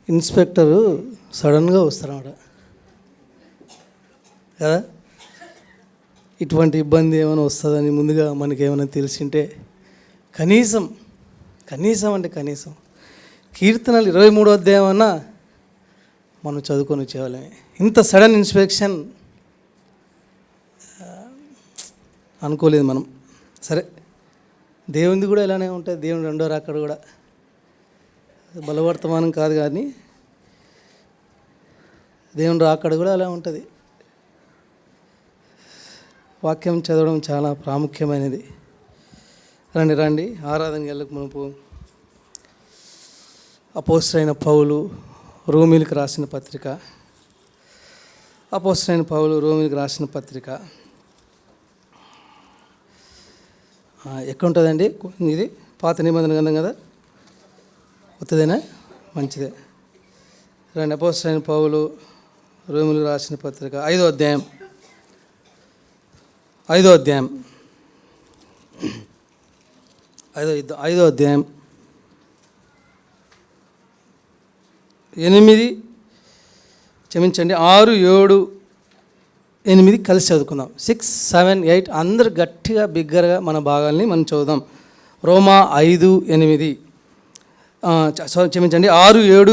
Inspector సడన్గా వస్తారన్నమాట కదా. ఇటువంటి ఇబ్బంది ఏమైనా వస్తుందని ముందుగా మనకి ఏమైనా తెలిసింటే కనీసం కీర్తనలు 23వ అధ్యాయం అన్నా మనం చదువుకొని వచ్చేవాళ్ళమే. ఇంత సడన్ ఇన్స్పెక్షన్ అనుకోలేదు మనం. సరే, దేవునిది కూడా ఇలానే ఉంటుంది. దేవుని రెండో రాకడ కూడా బలవర్తమానం కాదు, కానీ దేవుని రాకడ కూడా అలా ఉంటుంది. వాక్యం చదవడం చాలా ప్రాముఖ్యమైనది. రండి ఆరాధన గెలకు మునుపు అపోస్తలుడైన పౌలు రోమీయులకు రాసిన పత్రిక, ఎక్కడ ఉంటుందండి ఇది? పాత నిబంధన గ్రంథం కదా, కొత్తదేనా? మంచిదే. రండి, అపోస్తలుడైన పౌలు రోమీయులకు రాసిన పత్రిక 5వ అధ్యాయం 8 క్షమించండి 6, 7, 8 కలిసి చదువుకుందాం. 6, 7, 8 అందరు గట్టిగా బిగ్గరగా మన భాగాల్ని మనం చదువుదాం. రోమా 5, 8 క్షమించండి 6, 7,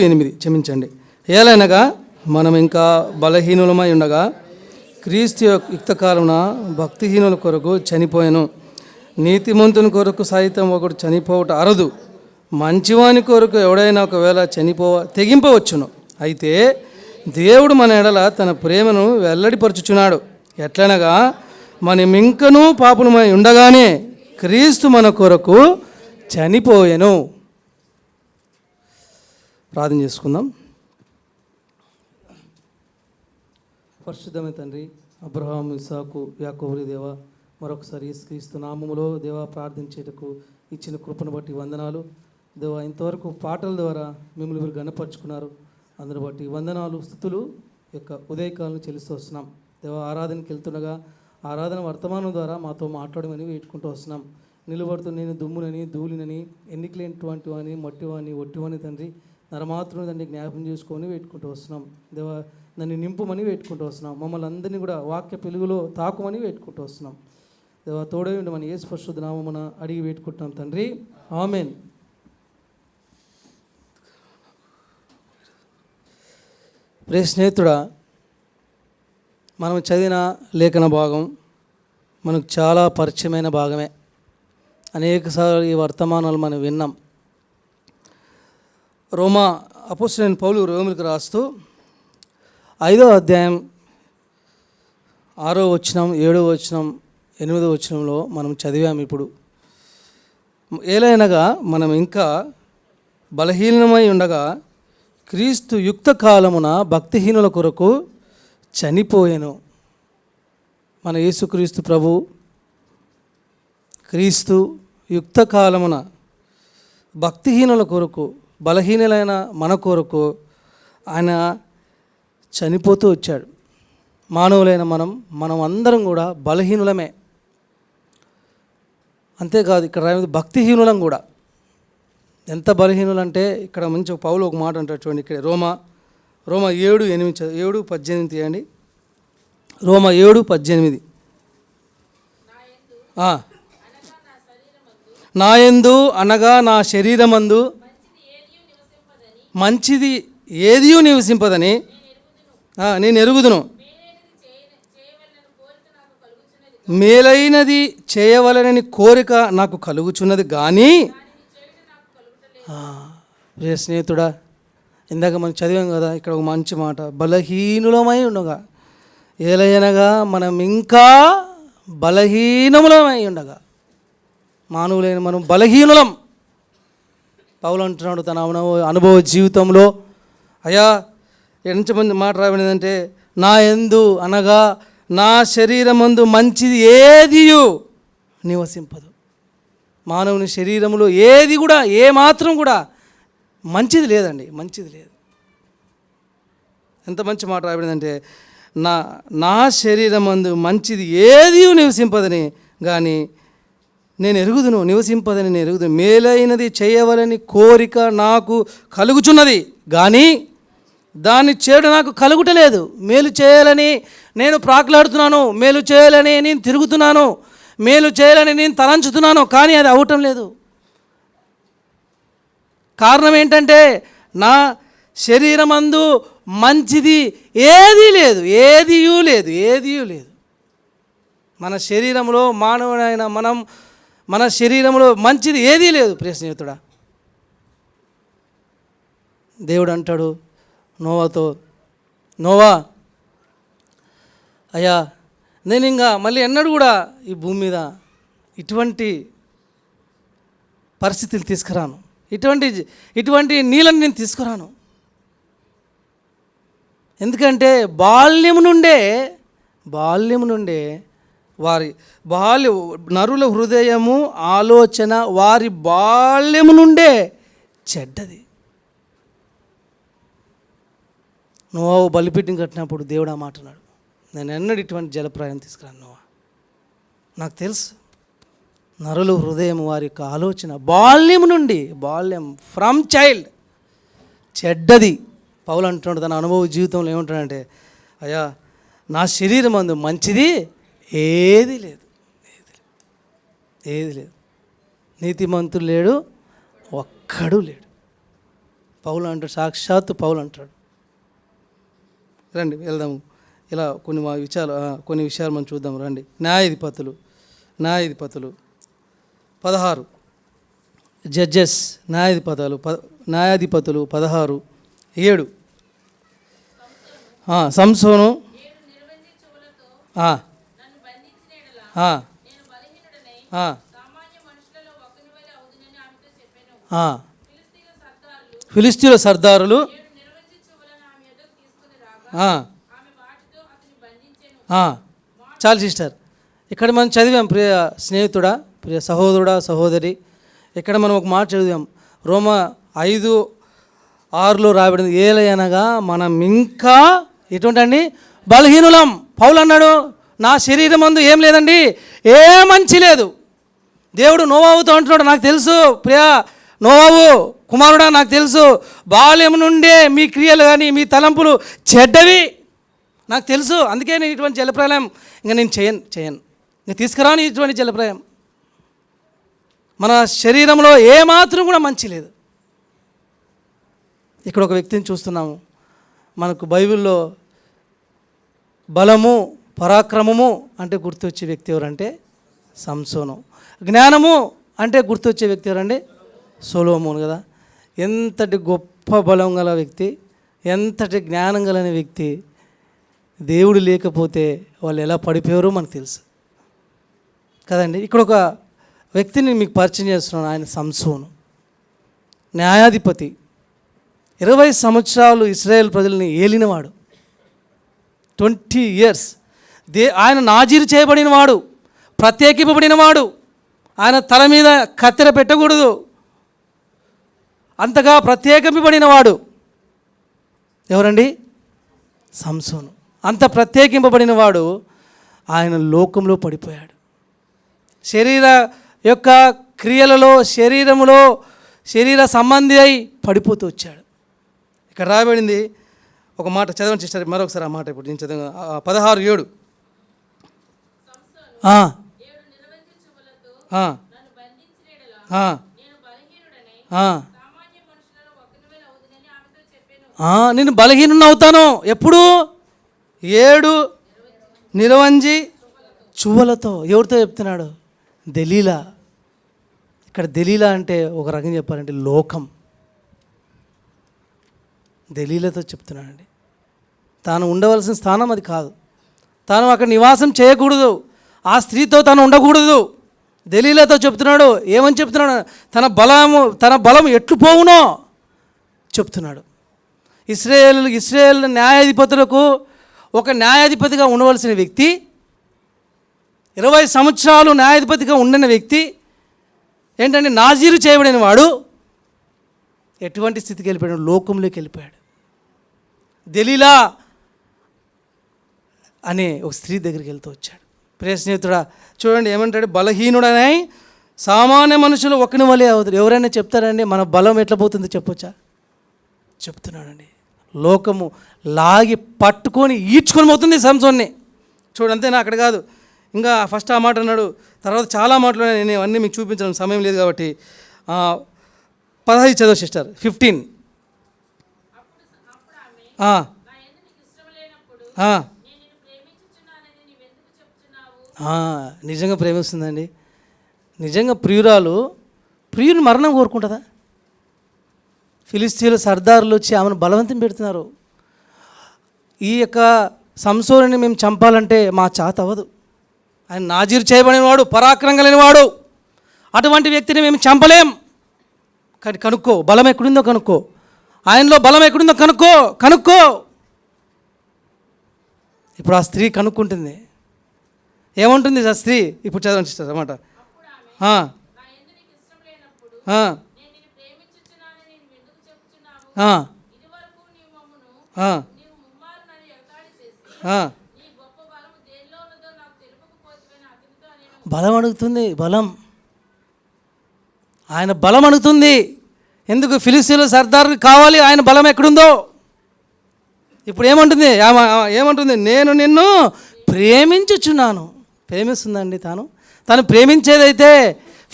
8 క్షమించండి. ఏలైనగా మనం ఇంకా బలహీనులమై ఉండగా క్రీస్తు యుక్తకాలమున భక్తిహీనుల కొరకు చనిపోయాను. నీతిమంతుని కొరకు సైతం ఒకడు చనిపోవట అరదు. మంచివాని కొరకు ఎవడైనా ఒకవేళ తెగింపవచ్చును. అయితే దేవుడు మన ఎడల తన ప్రేమను వెల్లడిపరుచుచున్నాడు. ఎట్లనగా మనమింకనూ పాపులమై ఉండగానే క్రీస్తు మన కొరకు చనిపోయెను. ప్రార్థన చేసుకుందాం. పరిశుద్ధమైన తండ్రి, అబ్రహాము, ఇస్సాకు, యాకోబుల దేవ, మరొకసారి యేసుక్రీస్తు నామములో దేవా ప్రార్థించేటకు ఇచ్చిన కృపను బట్టి వందనాలు దేవా. ఇంతవరకు పాటల ద్వారా మిమ్మల్ని మీరు గణపరుచుకున్నారు. అందరి బట్టి వందనాలు, స్తుతులు యొక్క ఉదయకాలను చెల్లిస్తూ వస్తున్నాం దేవా. ఆరాధనకి వెళ్తుండగా ఆరాధన వర్తమానం ద్వారా మాతో మాట్లాడమని వేడుకుంటూ వస్తున్నాం. నిలబడుతూ నేను దుమ్మునని, ధూళినని, ఎన్నికలేనటువంటి వాని, మట్టివాని, ఒట్టివాని తండ్రి, నరమాత్రుని తండ్రి జ్ఞాపకం చేసుకొని వేడుకుంటూ వస్తున్నాం దేవా. నన్ను నింపుమని వేడుకుంటూ వస్తున్నాం. మమ్మల్ని అందరినీ కూడా వాక్య పెలుగులో తాకుమని వేడుకుంటూ వస్తున్నాం దేవా. తోడై ఉండి మన యేసు పరిశుద్ధ నామమున అడిగి వేడుకుంటున్నాం తండ్రి, ఆమేన్. ప్రియ స్నేహితుడా, మనం చదివిన లేఖన భాగం మనకు చాలా పరిచయమైన భాగమే. అనేకసార్లు ఈ వర్తమానాలు మనం విన్నాం. అపోస్తలుడైన పౌలు రోమీయులకు రాస్తూ 5వ అధ్యాయం 6వ వచనం, 7వ వచనం, 8వ వచనంలో మనం చదివాము. ఇప్పుడు ఏలైనగా మనం ఇంకా బలహీనమై ఉండగా క్రీస్తు యుక్త కాలమున భక్తిహీనుల కొరకు చనిపోయెను. మన యేసుక్రీస్తు ప్రభు క్రీస్తు యుక్త కాలమున భక్తిహీనుల కొరకు, బలహీనులైన మన కొరకు ఆయన చనిపోతూ వచ్చాడు. మానవులైన మనం అందరం కూడా బలహీనులమే. అంతేకాదు, ఇక్కడ భక్తిహీనులం కూడా. ఎంత బలహీనులు అంటే ఇక్కడ మంచి పౌలు ఒక మాట అంటాడు చూడండి. ఇక్కడ రోమా 7:18 తీయండి. రోమా 7:18 నాయందు అనగా నా శరీరమందు మంచిది ఏదియూ నివసింపదని నేను ఎరుగుదును. మేలైనది చేయవలనని కోరిక నాకు కలుగుచున్నది కానీ, ప్రియ స్నేహితుడా, ఇందాక మనం చదివాం కదా, ఇక్కడ ఒక మంచి మాట, బలహీనులమై ఉండగా. ఏలయనగా మనం ఇంకా బలహీనములమై ఉండగా, మానవులైన మనం బలహీనులం. పౌలు అంటున్నాడు తన అనుభవ జీవితంలో, అయ్యా ఎంతమంది మాట రాబడిందంటే, నా యందు అనగా నా శరీరమందు మంచిది ఏదియు నివసింపదు. మానవుని శరీరంలో ఏది కూడా, ఏ మాత్రం కూడా మంచిది లేదండి, మంచిది లేదు. ఎంత మంచి మాట రాబడిందంటే, నా శరీరమందు మంచిది ఏది నివసింపదని కానీ నేను ఎరుగుదును, నివసింపదని నేను ఎరుగుదును. మేలైనది చేయవలని కోరిక నాకు కలుగుచున్నది, కానీ దాన్ని చేయడం నాకు కలుగుటలేదు. మేలు చేయాలని నేను ప్రాకులాడుతున్నాను, మేలు చేయాలని నేను తిరుగుతున్నాను, మేలు చేయాలని నేను తలంచుతున్నాను, కానీ అది అవటం లేదు. కారణం ఏంటంటే నా శరీరమందు మంచిది ఏదీ లేదు, ఏదియూ లేదు. మన శరీరంలో మానవుడైన మన శరీరంలో మంచిది ఏదీ లేదు. ప్రియ స్నేహితుడా, దేవుడు అంటాడు నోవాతో, నోవా అయ్యా, నేను ఇంకా మళ్ళీ ఎన్నడూ కూడా ఈ భూమి మీద ఇటువంటి పరిస్థితులు తీసుకురాను, ఇటువంటి నీళ్ళని నేను తీసుకురాను. ఎందుకంటే బాల్యము నుండే వారి నరుల హృదయము ఆలోచన వారి బాల్యము నుండే చెడ్డది. నోవా బలిపీఠం కట్టినప్పుడు దేవుడు ఆ మాట అన్నాడు, నేను ఎన్నడూ ఇటువంటి జలప్రాయం తీసుకురాను నోవా. నాకు తెలుసు నరుల హృదయం వారి యొక్క ఆలోచన బాల్యం ఫ్రమ్ చైల్డ్ చెడ్డది. పౌలు అంటున్నాడు తన అనుభవ జీవితంలో ఏమంటాడంటే, అయ్యా నా శరీరం అందు మంచిది ఏది లేదు. నీతిమంతుడు లేడు, ఒక్కడు లేడు. పౌలు అంటాడు, సాక్షాత్తు పౌలు అంటాడు. రండి వెళ్దాము, ఇలా కొన్ని విషయాలు మనం చూద్దాం. రండి. న్యాయాధిపతులు 16, జడ్జెస్ న్యాయాధిపతులు 16:7. సంసోను ఫిలిస్తీయుల సర్దారులు చాలు సిస్టర్, ఇక్కడ మనం చదివాం ప్రియ స్నేహితుడా, ప్రియ సహోదరుడా, సహోదరి, ఇక్కడ మనం ఒక మాట చదివాం. రోమా 5:6 రాబడింది, ఏలయనగా మనం ఇంకా ఎటువంటి బలహీనులం. పౌలు అన్నాడు, నా శరీరం అందు ఏం లేదండి, ఏ మంచి లేదు. దేవుడు నోవావుతో అంటున్నాడు, నాకు తెలుసు ప్రియా నోవావు కుమారుడా, నాకు తెలుసు బాల్యం నుండే మీ క్రియలు కానీ మీ తలంపులు చెడ్డవి నాకు తెలుసు. అందుకే నేను ఇటువంటి జలప్రలయం ఇంకా నేను చేయను నేను తీసుకురాను ఇటువంటి జలప్రలయం. మన శరీరంలో ఏమాత్రం కూడా మంచి లేదు. ఇక్కడ ఒక వ్యక్తిని చూస్తున్నాము. మనకు బైబిల్లో బలము పరాక్రమము అంటే గుర్తొచ్చే వ్యక్తి ఎవరంటే సంసోను. జ్ఞానము అంటే గుర్తొచ్చే వ్యక్తి ఎవరండి? సొలొమోను కదా. ఎంతటి గొప్ప బలం గల వ్యక్తి, ఎంతటి జ్ఞానం గలని వ్యక్తి. దేవుడు లేకపోతే వాళ్ళు ఎలా పడిపోయారో మనకు తెలుసు కదండి. ఇక్కడ ఒక వ్యక్తిని మీకు పరిచయం చేస్తున్నాను. ఆయన సంసోను, న్యాయాధిపతి, 20 సంవత్సరాలు ఇశ్రాయేల్ ప్రజల్ని ఏలినవాడు. 20 years ఆయన నాజీరు చేయబడినవాడు, ప్రత్యేకింపబడినవాడు. ఆయన తల మీద కత్తెర పెట్టకూడదు, అంతగా ప్రత్యేకింపబడినవాడు. ఎవరండి? సంసోను. అంత ప్రత్యేకింపబడినవాడు ఆయన లోకంలో పడిపోయాడు. శరీర యొక్క క్రియలలో శరీర సంబంధి అయి పడిపోతూ వచ్చాడు. ఇక్కడ రాబడింది ఒక మాట చదవని చేస్తారు మరొకసారి. ఆ మాట ఇప్పుడు నేను చదివాను. 16:7. నేను బలహీనుని అవుతాను. ఎప్పుడు? 7 నిరవంజి చువ్వలతో. ఎవరితో చెప్తున్నాడు? దెలీలా. ఇక్కడ దెలీలా అంటే ఒక రకం చెప్పాలంటే లోకం. దెలీలాతో చెప్తున్నాడండి. తాను ఉండవలసిన స్థానం అది కాదు. తాను అక్కడ నివాసం చేయకూడదు. ఆ స్త్రీతో తాను ఉండకూడదు. దెలీలాతో చెప్తున్నాడు. ఏమని చెప్తున్నాడు? తన బలం ఎట్లు పోవునో చెప్తున్నాడు. ఇశ్రాయేల్ న్యాయాధిపతులకు ఒక న్యాయాధిపతిగా ఉండవలసిన వ్యక్తి, 20 సంవత్సరాలు న్యాయాధిపతిగా ఉండిన వ్యక్తి ఏంటంటే నాజీరు చేయబడిన వాడు ఎటువంటి స్థితికి వెళ్ళిపోయాడు? లోకంలోకి వెళ్ళిపోయాడు. దెలీలా అనే ఒక స్త్రీ దగ్గరికి వెళ్తూ వచ్చాడు. ప్రియ స్నేహితుడా చూడండి ఏమంటాడు? బలహీనుడనై సామాన్య మనుషులు ఒకని వలే అవుతారు. ఎవరైనా చెప్తారండి మన బలం ఎట్లా పోతుందో చెప్పొచ్చా? చెప్తున్నాడండి. లోకము లాగి పట్టుకొని ఈడ్చుకొని పోతుంది సంసోన్ని. అంతేనా? అక్కడ కాదు, ఇంకా ఫస్ట్ ఆ మాట అన్నాడు, తర్వాత చాలా మాటలు నేను అన్నీ మీకు చూపించడం సమయం లేదు కాబట్టి 15 చదువు సిస్టర్. 15 నిజంగా ప్రేమిస్తుందండి. నిజంగా ప్రియుని మరణం కోరుకుంటుందా? ఫిలిస్తీన్ల సర్దారులు వచ్చి ఆమెను బలవంతం పెడుతున్నారు. ఈ యొక్క సంసోనుని మేము చంపాలంటే మా చేత అవ్వదు. ఆయన నాజీరు చేయబడినవాడు, పరాక్రమం కలిగినవాడు. అటువంటి వ్యక్తిని మేము చంపలేం. కానీ కనుక్కో, బలం ఎక్కడుందో కనుక్కో, ఆయనలో బలం ఎక్కడుందో కనుక్కో. ఇప్పుడు ఆ స్త్రీ కనుక్కుంటుంది. ఏమంటుంది ఆ స్త్రీ? ఇప్పుడు చదవండి సిస్టర్ అన్నమాట. బలం అడుగుతుంది. ఆయన బలం అడుగుతుంది. ఎందుకు? ఫిలిస్తీన్ల సర్దారు కావాలి, ఆయన బలం ఎక్కడుందో. ఇప్పుడు ఏమంటుంది? నేను నిన్ను ప్రేమించుచున్నాను. ప్రేమిస్తుందండి. తను ప్రేమించేదైతే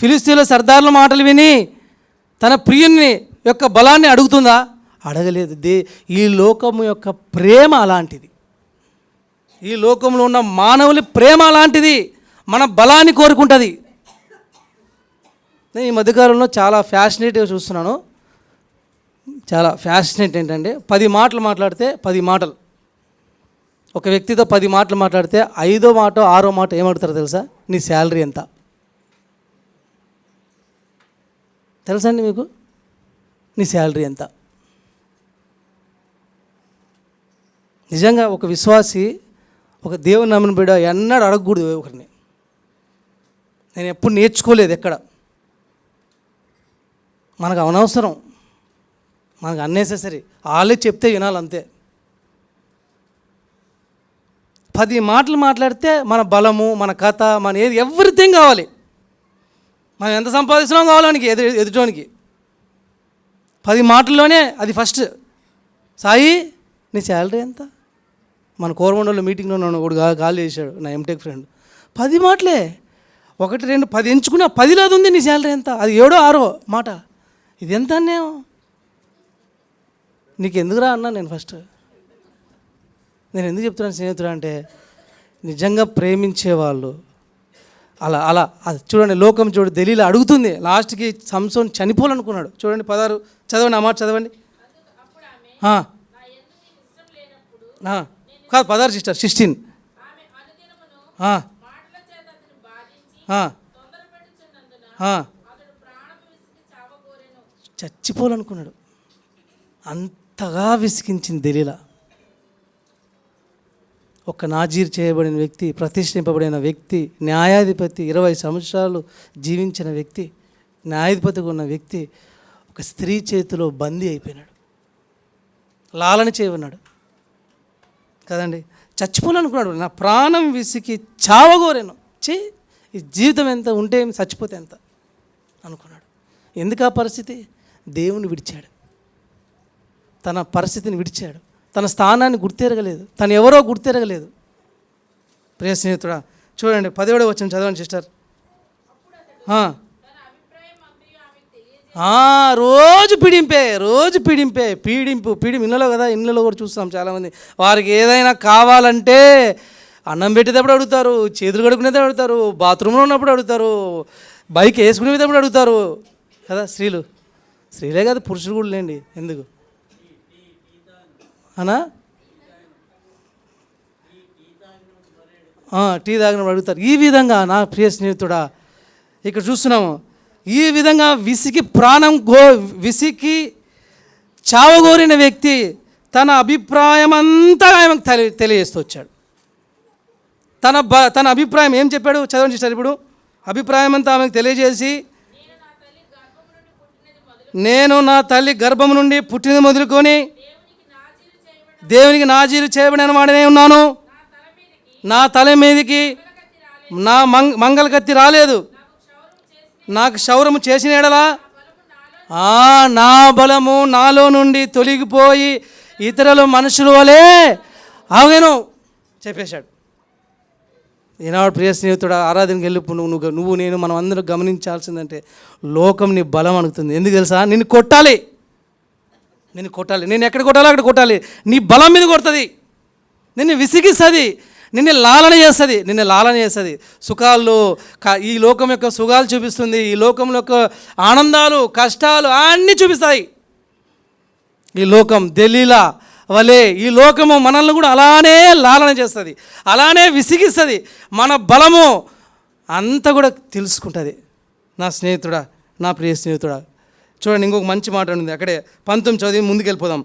ఫిలిస్తీన్ల సర్దారుల మాటలు విని తన ప్రియుని యొక్క బలాన్ని అడుగుతుందా? అడగలేదు. ఈ లోకము యొక్క ప్రేమ అలాంటిది. ఈ లోకంలో ఉన్న మానవుని ప్రేమ అలాంటిది. మన బలాన్ని కోరుకుంటుంది. నేను ఈ మధ్యకాలంలో చాలా ఫ్యాషనేట్గా చూస్తున్నాను. చాలా ఫ్యాషనేట్ ఏంటంటే 10 మాటలు మాట్లాడితే 10 మాటలు, ఒక వ్యక్తితో 10 మాటలు మాట్లాడితే 5వ మాట 6వ మాట ఏమడుగుతారో తెలుసా? నీ శాలరీ ఎంత? తెలుసా అండి మీకు? నీ శాలరీ ఎంత? నిజంగా ఒక విశ్వాసి, ఒక దేవుని నమ్మిన బిడ్డ ఎన్నడూ అడగకూడదు ఒకరిని. నేను ఎప్పుడు నేర్చుకోలేదు ఎక్కడ. మనకు అనవసరం, మనకు అన్నెసెసరీ. వాళ్ళే చెప్తే వినాలంతే. 10 మాటలు మాట్లాడితే మన బలము, మన కథ, మన ఏది ఎవ్రీథింగ్ కావాలి. మనం ఎంత సంపాదిస్తున్నాం కావాలనికి ఎదుటోనికి 10 మాటల్లోనే అది ఫస్ట్. సాయి నీ శాలరీ ఎంత? మన కోరమండలో మీటింగ్లో నన్ను ఒకడు కాల్ చేశాడు, నా ఎంటెక్ ఫ్రెండ్. 10 మాటలే, 1 2 10 ఎంచుకున్నా 10లో అది ఉంది. నీ శాలరీ ఎంత? అది 7వ 6వ మాట. ఇది ఎంత అన్నేమో. నీకు ఎందుకురా అన్నా నేను ఫస్ట్. నేను ఎందుకు చెప్తున్నాను స్నేహితుడు అంటే, నిజంగా ప్రేమించేవాళ్ళు అలా అది చూడండి. లోకం దెలీలా అడుగుతుంది. లాస్ట్కి సంసోన్ చనిపోవాలనుకున్నాడు. చూడండి 16 చదవండి, ఆ మాట చదవండి. కాదు 16 సిస్టర్ 16. చచ్చిపోవాలనుకున్నాడు. అంతగా విసిగించింది దెలీలా. ఒక నాజీర్ చేయబడిన వ్యక్తి, ప్రతిష్ఠింపబడిన వ్యక్తి, న్యాయాధిపతి, 20 సంవత్సరాలు జీవించిన వ్యక్తి, న్యాయాధిపతిగా ఉన్న వ్యక్తి ఒక స్త్రీ చేతిలో బందీ అయిపోయినాడు. లాలన చేయబడినాడు కదండి. చచ్చిపోవాలనుకున్నాడు. నా ప్రాణం విసికి చావగోరేను. ఈ జీవితం ఎంత ఉంటే చచ్చిపోతే ఎంత అనుకున్నాడు. ఎందుకు ఆ పరిస్థితి? దేవుని విడిచాడు. తన పరిస్థితిని విడిచాడు. తన స్థానాన్ని గుర్తెరగలేదు. తను ఎవరో గుర్తెరగలేదు. ప్రియ స్నేహితుడా, చూడండి 17వ వచనం చదవండి సిస్టర్. రోజు పీడింపు ఇళ్ళలో కదా, ఇళ్ళలో కూడా చూస్తాం చాలామంది. వారికి ఏదైనా కావాలంటే అన్నం పెట్టేటప్పుడు అడుగుతారు, చేతులు కడుక్కునేటప్పుడు అడుగుతారు, బాత్రూంలో ఉన్నప్పుడు అడుగుతారు, బైక్ వేసుకునేటప్పుడు అడుగుతారు కదా. స్త్రీలే కదా, పురుషులు కూడా లేండి. ఎందుకు అనా? టీ తాగినప్పుడు అడుగుతారు. ఈ విధంగా నా ప్రియ స్నేహితుడా, ఇక్కడ చూస్తున్నాము. ఈ విధంగా విసికి చావగోరిన వ్యక్తి తన అభిప్రాయం అంతా ఆమెకు తెలియజేస్తూ వచ్చాడు. తన అభిప్రాయం ఏం చెప్పాడు? చదవండి సార్. ఇప్పుడు అభిప్రాయం అంతా ఆమెకు తెలియజేసి, నేను నా తల్లి గర్భం నుండి పుట్టినది మొదలుకొని దేవునికి నాజీరు చేయబడిన వాడినే ఉన్నాను. నా తల మీదకి నా మంగళ కత్తి రాలేదు. నాకు క్షౌరము చేసిన ఎడలా నా బలము నాలో నుండి తొలగిపోయి ఇతరులు మనుషుల వలె ఆగను చెప్పేశాడు. ఈనాడు ప్రియ స్నేహితుడు ఆరాధనకి వెళ్ళిపో నువ్వు నేను మనం అందరూ గమనించాల్సిందంటే లోకం నీ బలం అడుగుతుంది. ఎందుకు తెలుసా? నిన్ను కొట్టాలి. నేను ఎక్కడ కొట్టాలో అక్కడ కొట్టాలి. నీ బలం మీద కొడుతుంది, నిన్ను విసిగిస్తుంది, నిన్ను లాలన చేస్తుంది. సుఖాల్లో ఈ లోకం యొక్క సుఖాలు చూపిస్తుంది, ఈ లోకం యొక్క ఆనందాలు కష్టాలు అన్నీ చూపిస్తాయి. ఈ లోకం దెలీలా వలే ఈ లోకము మనల్ని కూడా అలానే లాలన చేస్తుంది, అలానే విసిగిస్తుంది. మన బలము అంతా కూడా తెలుసుకుంటుంది. నా స్నేహితుడా, నా ప్రియ స్నేహితుడా, చూడండి ఇంకొక మంచి మాట ఉంది అక్కడే 19 చదివి ముందుకు వెళ్ళిపోదాం.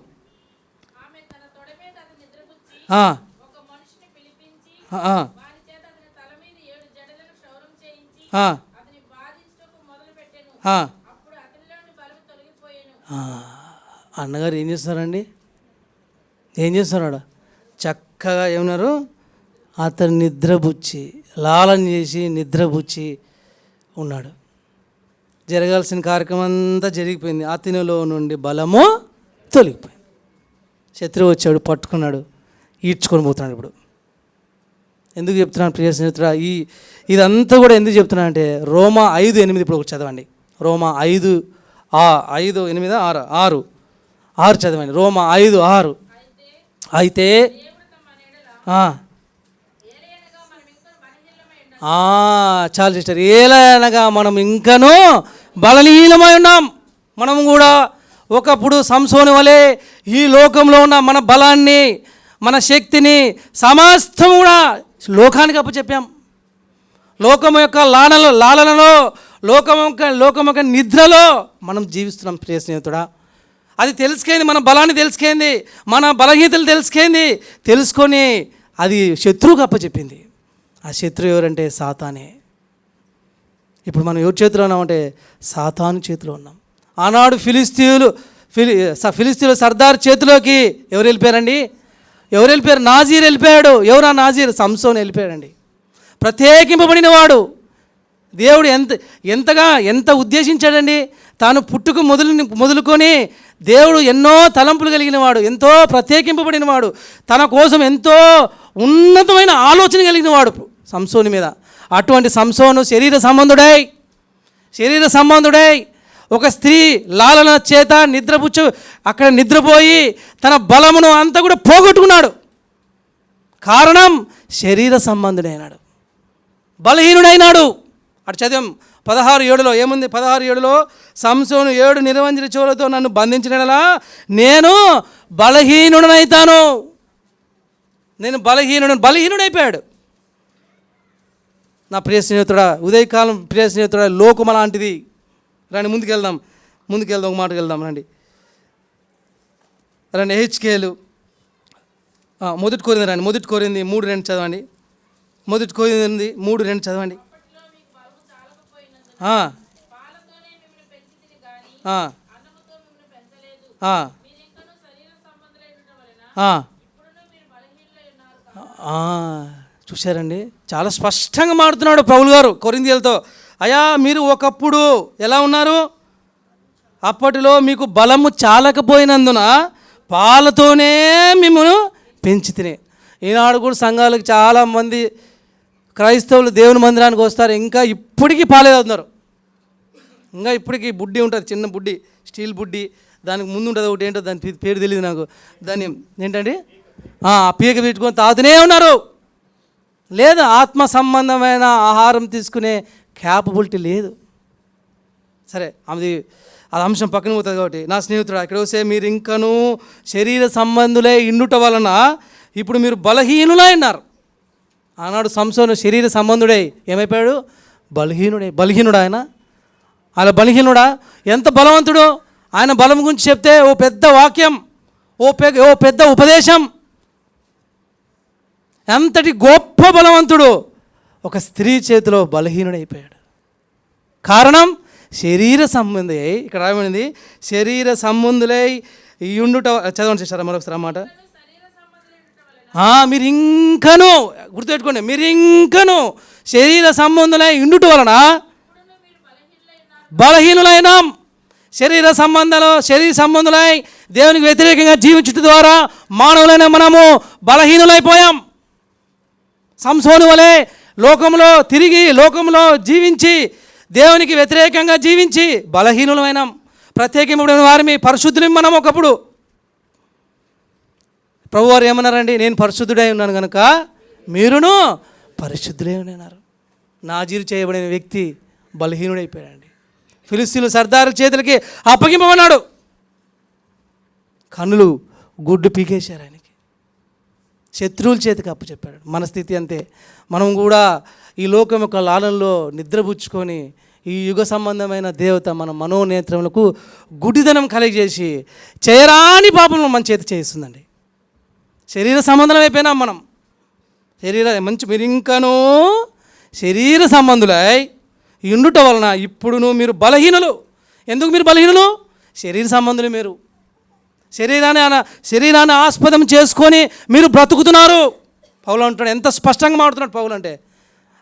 అన్నగారు ఏం చేస్తున్నారండి? ఏం చేస్తున్నాడు? చక్కగా ఏమన్నారు? అతను నిద్రపుచ్చి లాలన చేసి నిద్రపుచ్చి ఉన్నాడు. జరగాల్సిన కార్యక్రమం అంతా జరిగిపోయింది. అతనిలో నుండి బలము తొలగిపోయింది. శత్రువు వచ్చాడు, పట్టుకున్నాడు, ఈడ్చుకొని పోతున్నాడు. ఇప్పుడు ఎందుకు చెప్తున్నాను ప్రియ స్నేహితుడా? ఇదంతా కూడా ఎందుకు చెప్తున్నాను అంటే రోమా 5:8 ఇప్పుడు ఒకటి చదవండి. రోమా 5:8 చదవండి. రోమా 5:6. అయితే చాలు సిస్టర్, ఏలనగా మనం ఇంకనూ బలహీనమై ఉన్నాం. మనం కూడా ఒకప్పుడు సంసోను వలె ఈ లోకంలో ఉన్న మన బలాన్ని మన శక్తిని సమస్తం కూడా లోకానికి అప్పచెప్పాం. లోకం యొక్క లాలనలో లోకం యొక్క నిద్రలో మనం జీవిస్తున్నాం ప్రియ స్నేహితుడా. అది తెలుసుకుంది, మన బలాన్ని తెలుసుకుంది, మన బలహీనతలు తెలుసుకొని అది శత్రువుకి అప్పచెప్పింది. ఆ శత్రువు ఎవరంటే సాతానే. ఇప్పుడు మనం ఎవరి చేతిలో ఉన్నామంటే సాతాను చేతిలో ఉన్నాం. ఆనాడు ఫిలిస్తీన్లు సర్దార్ చేతిలోకి ఎవరు వెళ్ళిపోయారు? నాజీర్ వెళ్ళిపోయాడు. ఎవరు ఆ నాజీర్? సంసోను వెళ్ళిపోయాడండి. ప్రత్యేకింపబడిన వాడు. దేవుడు ఎంత ఉద్దేశించాడండి. తాను పుట్టుకు మొదలుకొని దేవుడు ఎన్నో తలంపులు కలిగిన వాడు, ఎంతో ప్రత్యేకింపబడిన వాడు, తన కోసం ఎంతో ఉన్నతమైన ఆలోచన కలిగిన వాడు సంసోను మీద. అటువంటి సంసోను శరీర సంబంధుడై ఒక స్త్రీ లాలన చేత అక్కడ నిద్రపోయి తన బలమును అంతా కూడా పోగొట్టుకున్నాడు. కారణం శరీర సంబంధుడైనాడు, బలహీనుడైనాడు. అటు చదివాం 16:7 ఏముంది? 16:7 సంసోను 7 నిర్వంజన చెవులతో నన్ను బంధించినలా నేను బలహీనుడనైతాను. బలహీనుడైపోయాడు. నా ప్రియ స్నేహితుడా, ఉదయకాలం ప్రియ స్నేహితుడా, లోకం అలాంటిది. రండి ముందుకెళ్దాం, ఒక మాటకు వెళ్దాం. రండి హెచ్కేలు 1 కొరింథీ 3:2 చదవండి. 1 కొరింథీ 3:2 చదవండి. చూశారండి, చాలా స్పష్టంగా మాట్లాడుతున్నాడు పౌలు గారు కొరింథీయులతో. అయ్యా, మీరు ఒకప్పుడు ఎలా ఉన్నారు? అప్పటిలో మీకు బలము చాలకపోయినందున పాలతోనే మిమ్మల్ని పెంచితిని. ఈనాడు కూడా సంఘాలకు చాలామంది క్రైస్తవులు దేవుని మందిరానికి వస్తారు, ఇంకా ఇప్పటికీ పాలే అవుతున్నారు. ఇంకా ఇప్పటికీ బుడ్డి ఉంటుంది, చిన్న బుడ్డి, స్టీల్ బుడ్డి, దానికి ముందు ఉంటుంది ఒకటి, ఏంటో దాని పేరు తెలియదు నాకు. దాన్ని ఏంటండి పీక పెట్టుకొని తాగుతూనే ఉన్నారు. లేదు, ఆత్మ సంబంధమైన ఆహారం తీసుకునే క్యాపబిలిటీ లేదు. సరే, అది అంశం పక్కన పోతుంది కాబట్టి నా స్నేహితుడు ఇక్కడ వస్తే మీరు ఇంకనూ శరీర సంబంధులై ఇండుట వలన ఇప్పుడు మీరు బలహీనులై ఉన్నారు. ఆనాడు సంసోను శరీర సంబంధుడై ఏమైపోయాడు? బలహీనుడు. ఆయన బలహీనుడా? ఎంత బలవంతుడు! ఆయన బలం గురించి చెప్తే ఓ పెద్ద వాక్యం, ఓ పెద్ద ఉపదేశం. ఎంతటి గొప్ప బలవంతుడు! ఒక స్త్రీ చేతిలో బలహీనుడైపోయాడు. కారణం శరీర సంబంధి. ఇక్కడ రాయబడింది శరీర సంబంధులై ఉండుట. చదవండి చేశారా మరొకసారి అన్నమాట. మీరు ఇంకనూ గుర్తుపెట్టుకోండి, మీరు ఇంకనూ శరీర సంబంధులై ఉండుట వలన బలహీనులైనాం. శరీర సంబంధులై దేవునికి వ్యతిరేకంగా జీవించడం ద్వారా మానవులైన మనము బలహీనులైపోయాం. సంసోను వలె లోకంలో జీవించి దేవునికి వ్యతిరేకంగా జీవించి బలహీనులమైనాం. ప్రత్యేకమైన వారిని పరిశుద్ధులు మనం ఒకప్పుడు. ప్రభువారు ఏమన్నారండి? నేను పరిశుద్ధుడై ఉన్నాను కనుక మీరును పరిశుద్ధులై ఉన్నారు. నాజీరు చేయబడిన వ్యక్తి బలహీనుడైపోయాడండి. ఫిలిస్తీన్లు సర్దారు చేతులకి అప్పగింపమన్నాడు. కన్నులు గుడ్డు పీకేశారు ఆయనకి. శత్రువుల చేతికి అప్పచెప్పాడు. మన స్థితి అంతే. మనం కూడా ఈ లోకం యొక్క లాలంలో నిద్రపుచ్చుకొని ఈ యుగ సంబంధమైన దేవత మన మనోనేత్రములకు గుడిదనం కలిగజేసి చేయరాని పాపం మన చేతి చేయిస్తుందండి. శరీర సంబంధం అయిపోయినాం మనం. మీరు ఇంకనూ శరీర సంబంధులై ఉండుట వలన ఇప్పుడును మీరు బలహీనులు. ఎందుకు మీరు బలహీనులు? శరీర సంబంధులు. మీరు శరీరాన్ని ఆస్పదం చేసుకొని మీరు బ్రతుకుతున్నారు. పౌలు అంటున్నాడు. ఎంత స్పష్టంగా మాట్లాడుతున్నాడు పౌలు అంటే.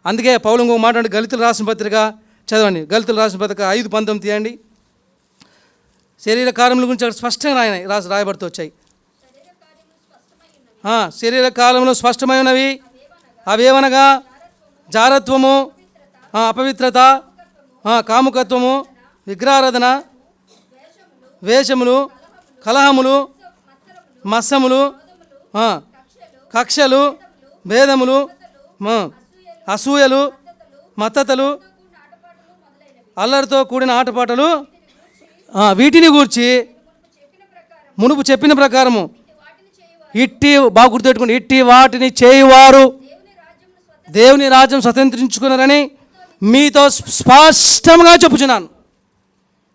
అందుకే పౌలు ఇంకొక మాట, గలితులు రాసిన పత్రిక చదవండి. గలితులు రాసిన పత్రిక 5:19 తీయండి. శరీర కార్యముల గురించి అక్కడ స్పష్టంగా రాయబడుతూ వచ్చాయి. శరీర కాలంలో స్పష్టమై ఉన్నవి అవేవనగా జారత్వము, అపవిత్రత, కాముకత్వము, విగ్రహారాధన, వేషములు, కలహములు, మత్సములు, కక్షలు, భేదములు, అసూయలు, మత్తతలు, అల్లరితో కూడిన ఆటపాటలు, వీటిని గూర్చి మునుపు చెప్పిన ప్రకారము బాగా గుర్తుపెట్టుకోండి, ఇట్టి వాటిని చేయువారు దేవుని రాజ్యం స్వతంత్రించుకున్నారని మీతో స్పష్టంగా చెప్పుచున్నాను.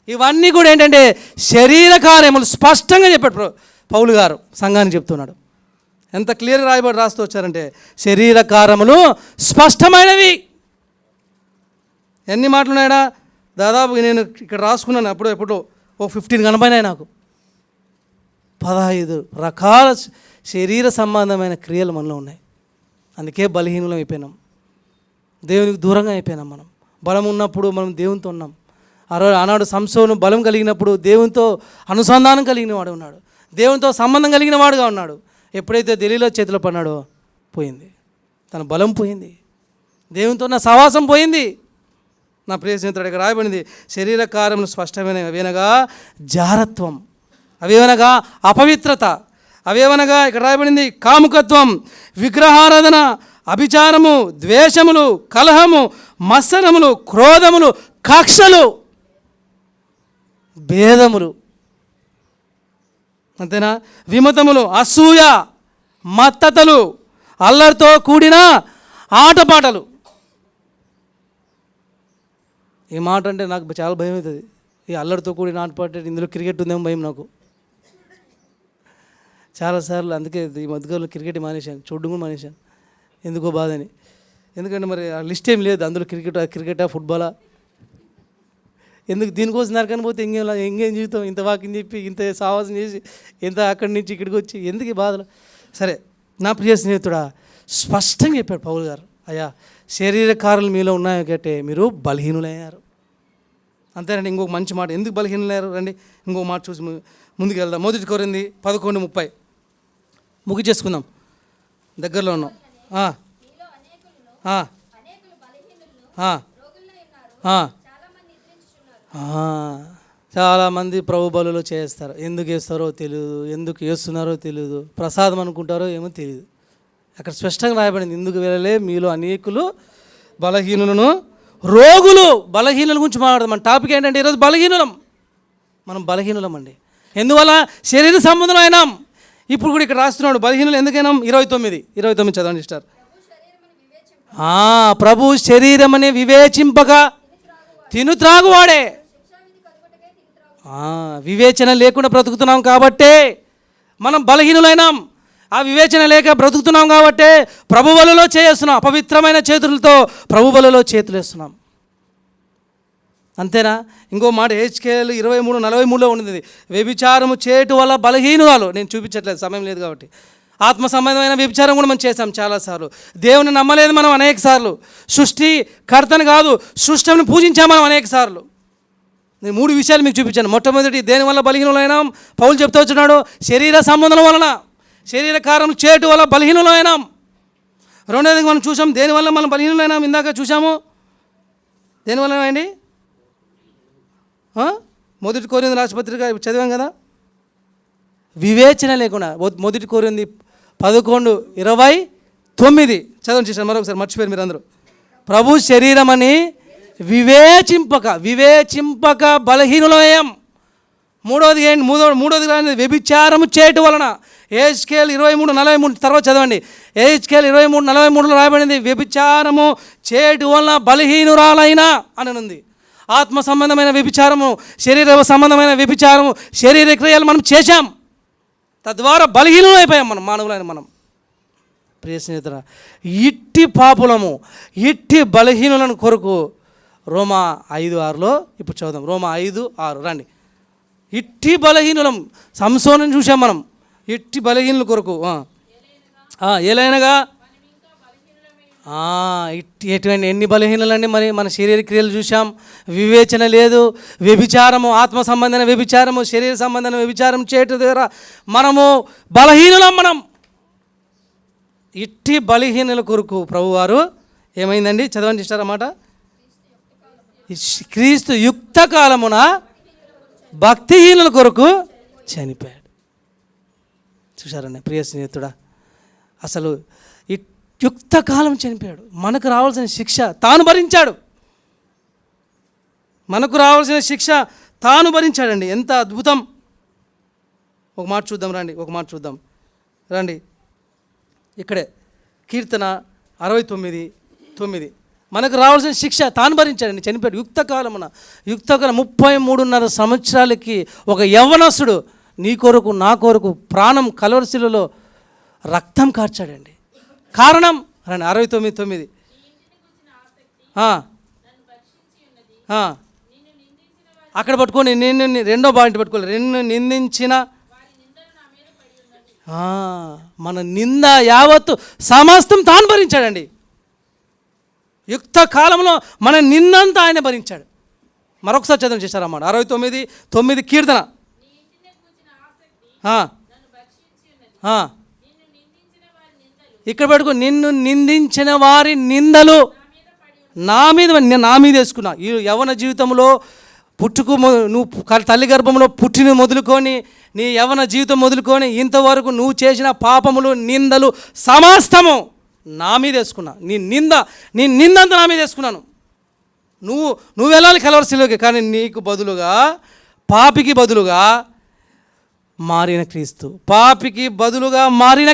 ఇవన్నీ కూడా ఏంటంటే శరీర కార్యములు స్పష్టంగా చెప్పాడు పౌలు గారు సంఘానికి చెప్తున్నాడు. ఎంత క్లియర్గా రాస్తూ వచ్చారంటే శరీర కార్యములు స్పష్టమైనవి. ఎన్ని మాటలు ఉన్నాయా? దాదాపు నేను ఇక్కడ రాసుకున్నాను. ఎప్పుడో 15 కనపడినాయి నాకు. 15 రకాల శరీర సంబంధమైన క్రియలు మనలో ఉన్నాయి. అందుకే బలహీనులం అయిపోయినాం. దేవునికి దూరంగా అయిపోయినాం. మనం బలం ఉన్నప్పుడు మనం దేవునితో ఉన్నాం. ఆనాడు సంసోను బలం కలిగినప్పుడు దేవునితో అనుసంధానం కలిగిన వాడు ఉన్నాడు. దేవునితో సంబంధం కలిగిన వాడుగా ఉన్నాడు. ఎప్పుడైతే దెలీలా చేతిలో పడినాడో పోయింది, తన బలం పోయింది, దేవునితో ఉన్న సహవాసం పోయింది. నా ప్రియ స్నేహితుడు, ఇక్కడ రాయబడింది శరీర కార్యములు స్పష్టమైన అవేనగా జారత్వం, అవేవనగా అపవిత్రత, అవేవనగా ఇక్కడ రాయబడింది కాముకత్వం, విగ్రహారాధన, అభిచారము, ద్వేషములు, కలహము, మత్సరములు, క్రోధములు, కక్షలు, భేదములు, అంతేనా? విమతములు, అసూయ, మత్తతలు, అల్లరితో కూడిన ఆటపాటలు. ఈ మాట అంటే నాకు చాలా భయం అవుతుంది. ఈ అల్లరితో కూడిన ఆటపాట, ఇందులో క్రికెట్ ఉందేమో భయం నాకు చాలాసార్లు. అందుకే ఈ మధ్యకాలంలో క్రికెట్ మానేశాను, చూడడం కూడా మానేశాను. ఎందుకో బాధని. ఎందుకంటే మరి ఆ లిస్ట్ ఏం లేదు అందులో. క్రికెటా ఫుట్బాలా, ఎందుకు దీనికోసం నరకని పోతే ఎంగేం జీవితం, ఇంత వాకింగ్ చెప్పి ఇంత సావాసం చేసి ఇంత అక్కడి నుంచి ఇక్కడికి వచ్చి ఎందుకు ఈ బాధలు? సరే, నా ప్రియ స్నేహితుడా, స్పష్టంగా చెప్పాడు పౌలు గారు, అయ్యా శరీర కార్యాలు మీలో ఉన్నాయో కంటే మీరు బలహీనులయ్యారు. అంతేనండి. ఇంకొక మంచి మాట, ఎందుకు బలహీనులయ్యారు రండి ఇంకొక మాట చూసి ముందుకు వెళ్దాం. 1 కొరింథీ 11:30 ముగిచేసుకుందాం, దగ్గరలో ఉన్నాం. చాలామంది ప్రభు బలులు చేస్తారు. ఎందుకు వేస్తారో తెలియదు, ఎందుకు వేస్తున్నారో తెలియదు, ప్రసాదం అనుకుంటారో ఏమో తెలియదు. అక్కడ స్పష్టంగా రాయబడింది, ఎందుకు వెళ్ళలే మీలో అనేకులు బలహీనులను రోగులు. బలహీనుల గురించి మాట్లాడదాం. మన టాపిక్ ఏంటంటే ఈరోజు బలహీనులం. మనం బలహీనులం అండి. ఎందువల్ల? శరీర సంబంధం అయినాం. ఇప్పుడు కూడా ఇక్కడ రాస్తున్నాడు బలహీనులు ఎందుకైనా. 29 చదవండి స్టార్. ప్రభు శరీరం అని వివేచింపక తిను త్రాగువాడే. వివేచన లేకుండా బ్రతుకుతున్నాం కాబట్టే మనం బలహీనులైనాం. ఆ వివేచన లేక బ్రతుకుతున్నాం కాబట్టే ప్రభు బలులో చేస్తున్నాం. అపవిత్రమైన చేతులతో ప్రభు బలులో చేతులు వేస్తున్నాం. అంతేనా? ఇంకో మాట హెచ్కేలు 23:43 ఉన్నది, వ్యభిచారము చేయటం వల్ల బలహీనురాలు. నేను చూపించట్లేదు, సమయం లేదు కాబట్టి. ఆత్మ సంబంధమైన వ్యభిచారం కూడా మనం చేసాం చాలాసార్లు. దేవుని నమ్మలేదు మనం అనేక సార్లు. సృష్టి కర్తను కాదు, సృష్టిని పూజించాం మనం అనేక సార్లు. నేను 3 విషయాలు మీకు చూపించాను. మొట్టమొదటి దేనివల్ల బలహీనులైనాం? పౌలు చెప్తూ వచ్చినాడు, శరీర సంబంధం వలన, శరీర కార్యం చేయటం వల్ల బలహీనులైనాం. రెండోది మనం చూసాం, దేనివల్ల మనం బలహీనులైనాం? ఇందాక చూసాము, దేనివల్ల అండి? 1 కొరింథీ రాసిన పత్రిక చదివాం కదా, వివేచన లేకుండా. 1 కొరింథీ 11:29 చదవండి చేశాను. మరొకసారి మర్చిపోయారు మీరు అందరూ. ప్రభు శరీరం అని వివేచింపక బలహీనులయం. మూడోది వ్యభిచారము చేయటం వలన. ఎహెజ్కేలు 23:43 తర్వాత చదవండి. ఎహెజ్కేలు 23:43 రాయబడింది, వ్యభిచారము చేయటం వలన బలహీనురాలైన అని ఉంది. ఆత్మ సంబంధమైన వ్యభిచారము, శరీర సంబంధమైన వ్యభిచారము, శరీర క్రియలు మనం చేశాం, తద్వారా బలహీనులు అయిపోయాం మనం, మానవులైన మనం. ప్రియ స్నేహితుడా, ఇట్టి పాపులము, ఇట్టి బలహీనులను కొరకు రోమా 5:6లో ఇప్పుడు చదువుదాం. రోమా 5:6 రండి. ఇట్టి బలహీనులం, సంసోనుని చూసాం మనం. ఇట్టి బలహీనుల కొరకు ఏలైనగా ఎటువంటి ఎన్ని బలహీనలండి మరి. మన శరీర క్రియలు చూసాం, వివేచన లేదు, వ్యభిచారము, ఆత్మ సంబంధమైన వ్యభిచారము, శరీర సంబంధమైన వ్యభిచారం చేయటం ద్వారా మనము బలహీనులం. మనం ఇట్టి బలహీనుల కొరకు ప్రభువారు ఏమైందండి? చదవండి ఇష్టారు అన్నమాట. క్రీస్తు యుక్త కాలమున భక్తిహీనుల కొరకు చనిపోయాడు. చూశారండి ప్రియ స్నేహితుడా, అసలు యుక్త కాలం చనిపోయాడు. మనకు రావాల్సిన శిక్ష తాను భరించాడు. మనకు రావాల్సిన శిక్ష తాను భరించాడండి. ఎంత అద్భుతం! ఒక మాట చూద్దాం రండి. ఇక్కడే కీర్తన 69:9. మనకు రావాల్సిన శిక్ష తాను భరించాడండి, చనిపోయాడు. యుక్తకాలం 33.5 సంవత్సరాలకి ఒక యవ్వనస్తుడు నీ కొరకు నా కొరకు ప్రాణం కలవరిశిలలో రక్తం కార్చాడండి. కారణం రండి 69:9. అక్కడ పట్టుకొని నిన్ను రెండో పాయింట్ పట్టుకోవాలి. నిందించిన మన నింద యావత్తు సమస్తం తాను భరించాడండి. యుక్త కాలంలో మన నిందంతా ఆయన భరించాడు. మరొకసారి చదవం చేశారన్నమాట. 69:9 కీర్తన. ఇక్కడ నిన్ను నిందించిన వారి నిందలు నా మీద వేసుకున్నా. ఈ యవ్వన జీవితంలో నువ్వు తల్లి గర్భంలో పుట్టిన మొదలుకొని నీ యవ్వన జీవితం మొదలుకొని ఇంతవరకు నువ్వు చేసిన పాపములు, నిందలు సమస్తము నా మీద వేసుకున్నా. నీ నిందంతా నా మీద వేసుకున్నాను. నువ్వు వెళ్ళాలి కలవరిశిలోకి, కానీ నీకు బదులుగా, పాపికి బదులుగా మారిన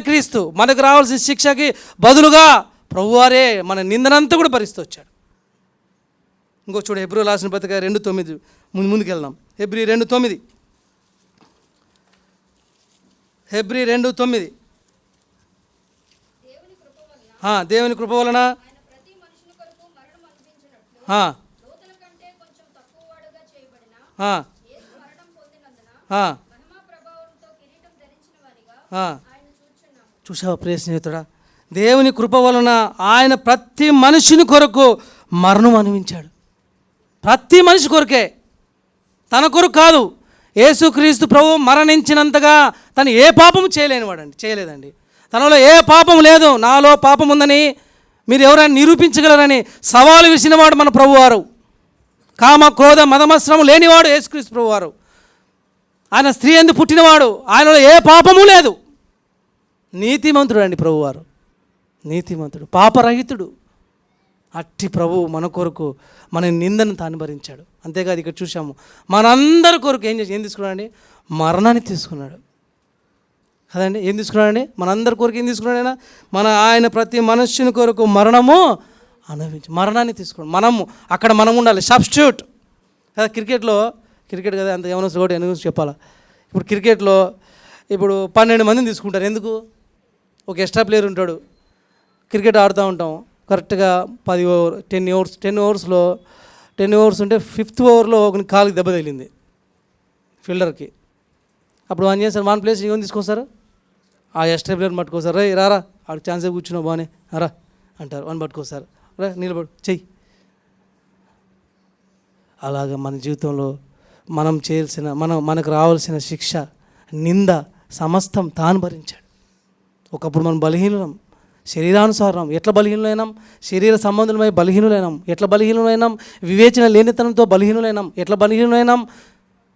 క్రీస్తు, మనకు రావాల్సిన శిక్షకి బదులుగా ప్రభువారే మన నిందనంతా కూడా భరిస్తూ వచ్చాడు. ఇంకో చూడు, హెబ్రీ రాసిన పత్రిక 2:9 ముందుకెళ్దాం. హెబ్రీ 2:9 దేవుని కృప వలన చూసావా ప్రియ స్నేహితుడా, దేవుని కృప వలన ఆయన ప్రతి మనిషిని కొరకు మరణం అనుభవించాడు. ప్రతి మనిషి కొరకే, తన కొరకు కాదు. యేసుక్రీస్తు ప్రభు మరణించినంతగా తను ఏ పాపము చేయలేదండి. తనలో ఏ పాపం లేదు. నాలో పాపం ఉందని మీరు ఎవరైనా నిరూపించగలరని సవాలు విసినవాడు మన ప్రభువారు. కామ క్రోధ మదమత్సరము లేనివాడు యేసుక్రీస్తు ప్రభువారు. ఆయన స్త్రీ యందు పుట్టినవాడు, ఆయనలో ఏ పాపము లేదు. నీతిమంతుడు అండి ప్రభువారు, నీతిమంతుడు, పాపరహితుడు. అట్టి ప్రభువు మన కొరకు మన నిందను తాను భరించాడు. అంతేకాదు ఇక్కడ చూసాము, మనందరి కొరకు ఏం తీసుకున్నాడండి? మరణాన్ని తీసుకున్నాడు కదండి. ఏం తీసుకున్నాడండి? మనందరి కొరకు ఏం తీసుకున్నాడైనా? ఆయన ప్రతి మనుష్యుని కొరకు మరణము అనుభవించి మరణాన్ని తీసుకున్నాడు. మనం ఉండాలి, సబ్స్టిట్యూట్ కదా. క్రికెట్ కదా, అంత ఏమైనా ఒకటి ఎందుకు చెప్పాలా? ఇప్పుడు క్రికెట్లో 12 మందిని తీసుకుంటారు. ఎందుకు? ఒక ఎక్స్ట్రా ప్లేయర్ ఉంటాడు. క్రికెట్ ఆడుతూ ఉంటాం, కరెక్ట్గా 10 ఓవర్స్ ఉంటే 5th ఓవర్లో ఒక కాలుకి దెబ్బ తగిలింది ఫీల్డర్కి. అప్పుడు ఏం చేస్తారు? 1 ప్లేస్ ఏం తీసుకొస్తారు? ఆ ఎక్స్ట్రా ప్లేయర్ పట్టుకోస్తారు. రారా ఆడికి ఛాన్సే కూర్చున్నావు బాగానే రా అంటారు. 1 పట్టుకోస్తారు, రా నిలబడు చెయ్యి. అలాగా మన జీవితంలో మనం చేయాల్సిన మనకు రావాల్సిన శిక్ష, నింద సమస్తం తాను భరించాడు. ఒకప్పుడు మనం బలహీనులం, శరీరానుసారం ఎట్లా బలహీనులైనాం, శరీర సంబంధులమై బలహీనులైనాం, ఎట్లా బలహీనులైనాం, వివేచన లేనితనంతో బలహీనులైనాం, ఎట్లా బలహీనులైనాం,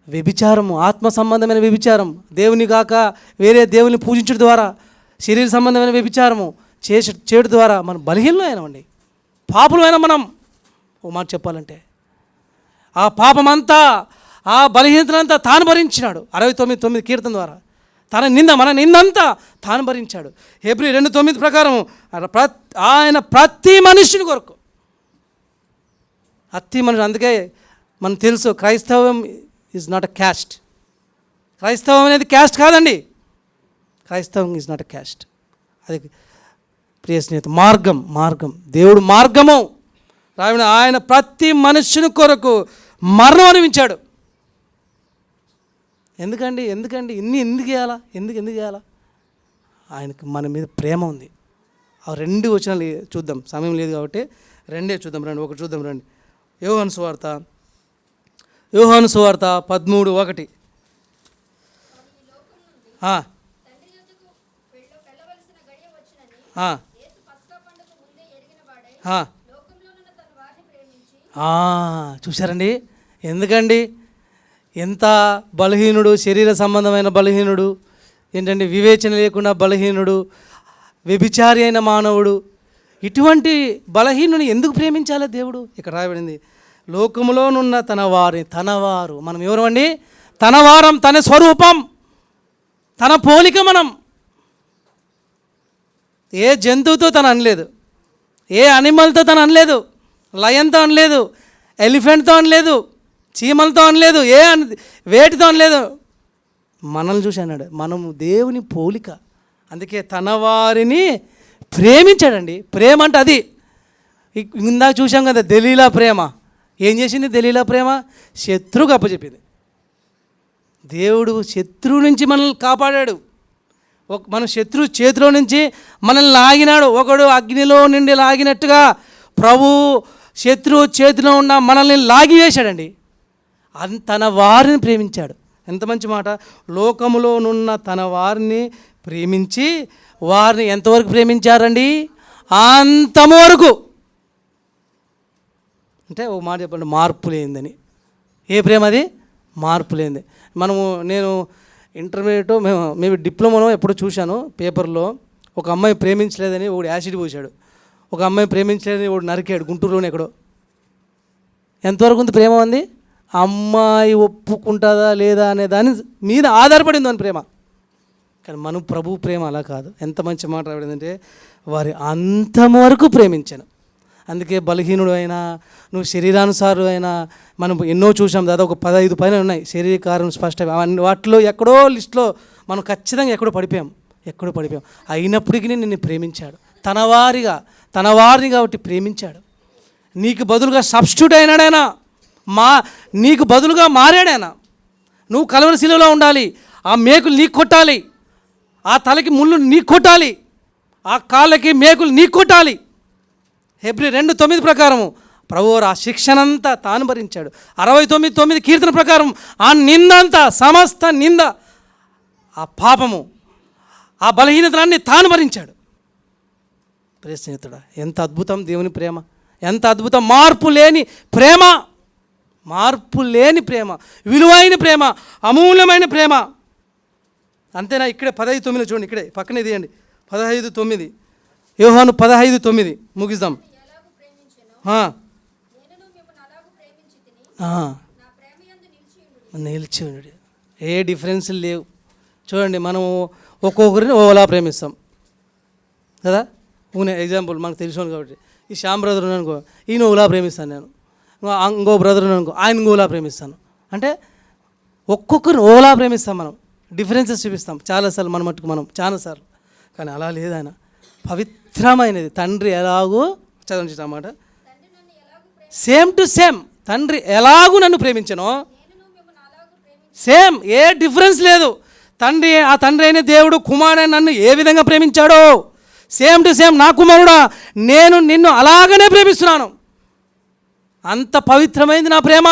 వ్యభిచారము, ఆత్మ సంబంధమైన వ్యభిచారం, దేవుని కాక వేరే దేవుని పూజించడం ద్వారా శరీర సంబంధమైన వ్యభిచారము చేయడం ద్వారా మనం బలహీనులైనామండి, పాపులమైన మనం. ఓ మాట చెప్పాలంటే ఆ పాపమంతా, ఆ బలహీనతలంతా తాను భరించినాడు. 69:9 కీర్తన ద్వారా మన నిందంతా తాను భరించాడు. హెబ్రీ 2:9 ప్రకారం ఆయన ప్రతి మనుషుని కొరకు, అందుకే మనకు తెలుసు క్రైస్తవం ఈజ్ నాట్ అ క్యాస్ట్. క్రైస్తవం అనేది క్యాస్ట్ కాదండి. క్రైస్తవం ఈజ్ నాట్ అ క్యాస్ట్. అది ప్రియ స్నేహిత మార్గం దేవుడు మార్గము రావిన ఆయన ప్రతి మనుష్యుని కొరకు మరణం అనుభవించాడు. ఎందుకండి ఎందుకు చేయాలా? ఎందుకు చేయాలా? ఆయనకు మన మీద ప్రేమ ఉంది. ఆ 2 వచనాలు చూద్దాం, సమయం లేదు కాబట్టి 2 చూద్దాం రండి. ఒకటి చూద్దాం రండి. యోహాను సువార్త 13:1. చూశారండి? ఎందుకండి ఎంత బలహీనుడు, శరీర సంబంధమైన బలహీనుడు, ఏంటంటే వివేచన లేకుండా బలహీనుడు, వ్యభిచారి అయిన మానవుడు, ఇటువంటి బలహీనుని ఎందుకు ప్రేమించాలి దేవుడు? ఇక్కడ రాయబడింది, లోకములోనున్న తనవారు. మనం ఎవరు అండి? తనవారం, తన స్వరూపం, తన పోలిక. మనం ఏ జంతువుతో తను అనలేదు, ఏ అనిమల్తో తను అనలేదు, లయన్తో అనలేదు, ఎలిఫెంట్తో అనలేదు, చీమలతో అనలేదు, వేటితో అనలేదు. మనల్ని చూసి అన్నాడు, మనము దేవుని పోలిక. అందుకే తన వారిని ప్రేమించాడండి. ప్రేమ అంటే అది. ఇందాక చూసాం కదా దెలీలా ప్రేమ. ఏం చేసింది దెలీలా ప్రేమ? శత్రువుకు అప్పచెప్పింది. దేవుడు శత్రువు నుంచి మనల్ని కాపాడాడు. మన శత్రువు చేతిలో నుంచి మనల్ని లాగినాడు. ఒకడు అగ్నిలో నుండి లాగినట్టుగా ప్రభు శత్రువు చేతిలో ఉన్న మనల్ని లాగివేశాడండి. తన వారిని ప్రేమించాడు. ఎంత మంచి మాట! లోకములోనున్న తన వారిని ప్రేమించి, వారిని ఎంతవరకు ప్రేమించారండి? అంతము వరకు. అంటే ఒక మాట చెప్పండి, మార్పు లేనిదని. ఏ ప్రేమ అది? మార్పు లేనిది. నేను ఇంటర్మీడియట్ మేము డిప్లొమాలో ఎప్పుడో చూశాను పేపర్లో, ఒక అమ్మాయి ప్రేమించలేదని ఒకడు యాసిడ్ పోసాడు, ఒక అమ్మాయి ప్రేమించలేదని ఒకడు నరికాడు గుంటూరులోనే ఎక్కడో. ఎంతవరకు ఉంది ప్రేమ? ఉంది అమ్మాయి ఒప్పుకుంటుందా లేదా అనే దాని మీద ఆధారపడింది అని ప్రేమ. కానీ మనం ప్రభు ప్రేమ అలా కాదు. ఎంత మంచి మాట రాబడిందంటే, వారి అంతం వరకు ప్రేమించాను. అందుకే బలహీనుడు అయినా, నువ్వు శరీరానుసారు అయినా, మనం ఎన్నో చూసాం, దాదాపు 15 పైన ఉన్నాయి శరీరకారం స్పష్టంగా. వాటిలో ఎక్కడో లిస్టులో మనం ఖచ్చితంగా ఎక్కడో పడిపోయాం. అయినప్పటికీ నిన్ను ప్రేమించాడు. తన వారిని కాబట్టి ప్రేమించాడు. నీకు బదులుగా సబ్స్టిట్యూట్ అయినాడైనా, నీకు బదులుగా మారాడైనా. నువ్వు కలవరి శిలువలో ఉండాలి, ఆ మేకులు నీకు కొట్టాలి, ఆ తలకి ముళ్ళు నీకు కొట్టాలి, ఆ కాళ్ళకి మేకులు నీకు కొట్టాలి. హెబ్రీ 2:9 ప్రకారము ప్రభువారు ఆ శిక్షనంతా తాను భరించాడు. 69:9 కీర్తన ప్రకారం ఆ నిందంతా, సమస్త నింద, ఆ పాపము, ఆ బలహీనతలన్నీ తాను భరించాడు. ప్రియ స్నేహితుడా, ఎంత అద్భుతం దేవుని ప్రేమ! ఎంత అద్భుతం! మార్పు లేని ప్రేమ, విలువైన ప్రేమ, అమూల్యమైన ప్రేమ. అంతేనా? ఇక్కడే 15:9 చూడండి, ఇక్కడే పక్కనే తీయండి. 15:9 యోహాను 15:9 ముగిద్దాం. నిలిచి ఉండు. ఏ డిఫరెన్స్ లేవు. చూడండి, మనం ఒక్కొక్కరిని ఓలా ప్రేమిస్తాం కదా. ఎగ్జాంపుల్ మనకు తెలిసాను కాబట్టి, ఈ శ్యామ్ బ్రదర్ అనుకో, ఈయన ఓలా ప్రేమిస్తాను నేను. ఇంకో బ్రదర్ అనుకో, ఆయన ఓలా ప్రేమిస్తాను. అంటే ఒక్కొక్కరిని ఓలా ప్రేమిస్తాం. మనం డిఫరెన్సెస్ చూపిస్తాం చాలాసార్లు, మన మట్టుకు మనం చాలాసార్లు. కానీ అలా లేదు. ఆయన పవిత్రమైనది. తండ్రి ఎలాగో చదవండి అన్నమాట, సేమ్ టు సేమ్. తండ్రి ఎలాగూ నన్ను ప్రేమించను, సేమ్, ఏ డిఫరెన్స్ లేదు. ఆ తండ్రి అయిన దేవుడు కుమారుడు నన్ను ఏ విధంగా ప్రేమించాడో, సేమ్ టు సేమ్, నా కుమారుడా నేను నిన్ను అలాగనే ప్రేమిస్తున్నాను. అంత పవిత్రమైంది నా ప్రేమ.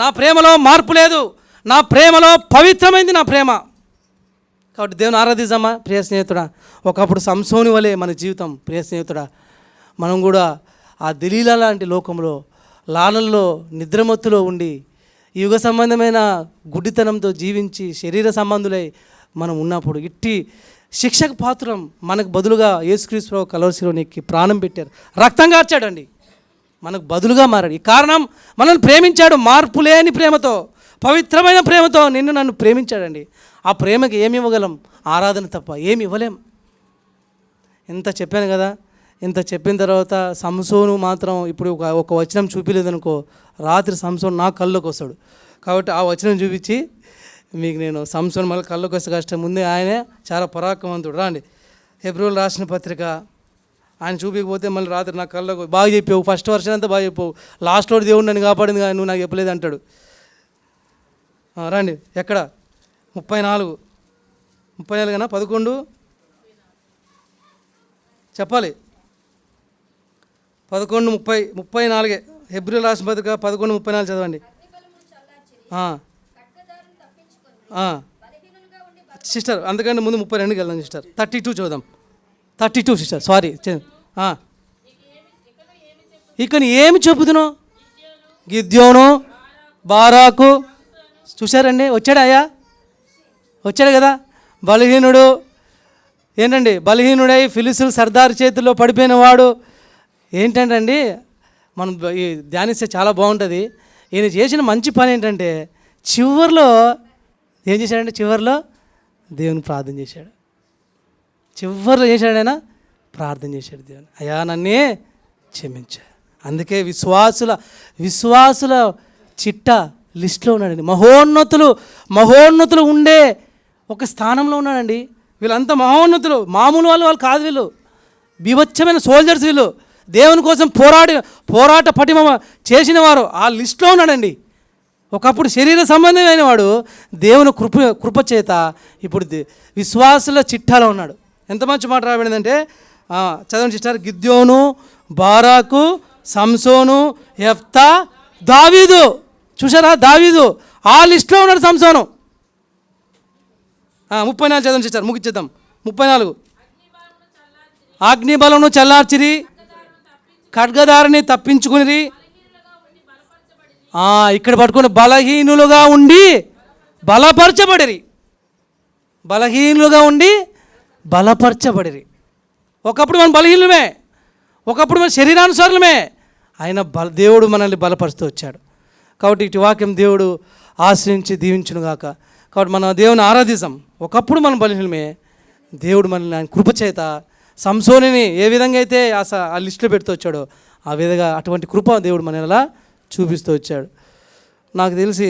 నా ప్రేమలో మార్పు లేదు, నా ప్రేమలో పవిత్రమైంది నా ప్రేమ. కాబట్టి దేవుని ఆరాధిద్దామా ప్రియ స్నేహితుడా. ఒకప్పుడు సంసోని వలె మన జీవితం ప్రియ స్నేహితుడా. మనం కూడా ఆ దెలీలా లాంటి లోకంలో లాలల్లో నిద్రమత్తులో ఉండి యుగ సంబంధమైన గుడ్డితనంతో జీవించి శరీర సంబంధులై మనం ఉన్నప్పుడు ఇట్టి శిక్షకు పాత్రం మనకు బదులుగా యేసుక్రీస్తు కలవరిలోనికి ప్రాణం పెట్టారు, రక్తం కార్చాడండి, మనకు బదులుగా మారాడు. ఈ కారణం మనల్ని ప్రేమించాడు, మార్పు లేని ప్రేమతో, పవిత్రమైన ప్రేమతో నిన్ను నన్ను ప్రేమించాడండి. ఆ ప్రేమకి ఏమి ఇవ్వగలం? ఆరాధన తప్ప ఏమి ఇవ్వలేం. ఇంత చెప్పాను కదా. ఇంత చెప్పిన తర్వాత సంసోను మాత్రం ఇప్పుడు ఒక వచనం చూపించలేదనుకో, రాత్రి సంసోను నా కళ్ళలోకి వస్తాడు. కాబట్టి ఆ వచనం చూపించి మీకు నేను సంసోను మళ్ళీ కళ్ళలోకి వస్తే కష్టం. ముందే ఆయనే చాలా పరాక్రమవంతుడు. రాండి, హెబ్రోలు రాసిన పత్రిక. ఆయన చూపించకపోతే మళ్ళీ రాత్రి నా కళ్ళకు బాగా చెప్పావు, ఫస్ట్ వర్షన్ అంతా బాగా చెప్పావు, లాస్ట్లో దేవుడు నన్ను కాపాడింది కానీ నువ్వు నాకు చెప్పలేదు అంటాడు. రండి, ఎక్కడ 34 కన్నా 11 చెప్పాలి. 11:34 హెబ్రోలు రాసిన పత్రిక 11:34 చదవండి. సిస్టర్ అందుకంటే ముందు 32కి వెళ్దాం సిస్టర్. 32 చూద్దాం. 32 సిస్టర్, సారీ. ఇక ఏమి చెబుతున్నావు? గిద్యోను, బారాకు చూశారండి, వచ్చాడు అయ్యా, వచ్చాడు కదా. బలహీనుడు ఏంటండి, బలహీనుడై ఫిలిస్తీయుల సర్దారు చేతుల్లో పడిపోయిన వాడు. ఏంటంటే మనం ధ్యానిస్తే చాలా బాగుంటుంది. ఈయన చేసిన మంచి పని ఏంటంటే చివరిలో ఏం చేశాడంటే, చివరిలో దేవుని ప్రార్థన చేశాడు. చివరిలో చేశాడు ఆయన, ప్రార్థన చేశాడు దేవుని, అయ్యా నన్నే క్షమించా. అందుకే విశ్వాసుల చిట్ట లిస్టులో ఉన్నాడండి. మహోన్నతులు ఉండే ఒక స్థానంలో ఉన్నాడండి. వీళ్ళంతా మహోన్నతులు, మామూలు వాళ్ళు కాదు. వీళ్ళు బీభత్సమైన సోల్జర్స్. వీళ్ళు దేవుని కోసం పోరాట పటిమ చేసిన వారు ఆ లిస్టులో ఉన్నాడండి. ఒకప్పుడు శరీర సంబంధమైన వాడు దేవుని కృప చేత ఇప్పుడు విశ్వాసుల చిట్టాలో ఉన్నాడు. ఎంత మంచి మాట రాబడిందంటే చదవండి సిస్టర్. గిద్యోను, బారాకు, సంసోను, యెఫ్తా, దావీదు. చూసారా, దావీదు ఆ లిస్టులో ఉన్నాడు. సంసోను 34 చదవండి సిస్టర్, ముగిచ్చేద్దాం. 34 అగ్నిబలమును చల్లార్చిరి, ఖడ్గదారిని తప్పించుకుని. ఇక్కడ పట్టుకుని బలహీనులుగా ఉండి బలపరచబడిరి. ఒకప్పుడు మనం బలహీనులమే, ఒకప్పుడు మన శరీరానుసారులమే. ఆయన దేవుడు మనల్ని బలపరుస్తూ వచ్చాడు. కాబట్టి ఇటు వాక్యం దేవుడు ఆశ్రయించి దీవించునుగాక. కాబట్టి మన దేవుని ఆరాధిస్తాం. ఒకప్పుడు మనం బలహీనమే, దేవుడు మనల్ని ఆయన కృపచేత సంసోనిని ఏ విధంగా అయితే ఆ లిస్టులో పెడుతూ వచ్చాడో ఆ విధంగా అటువంటి కృప దేవుడు మనల్ని అలా చూపిస్తూ వచ్చాడు. నాకు తెలిసి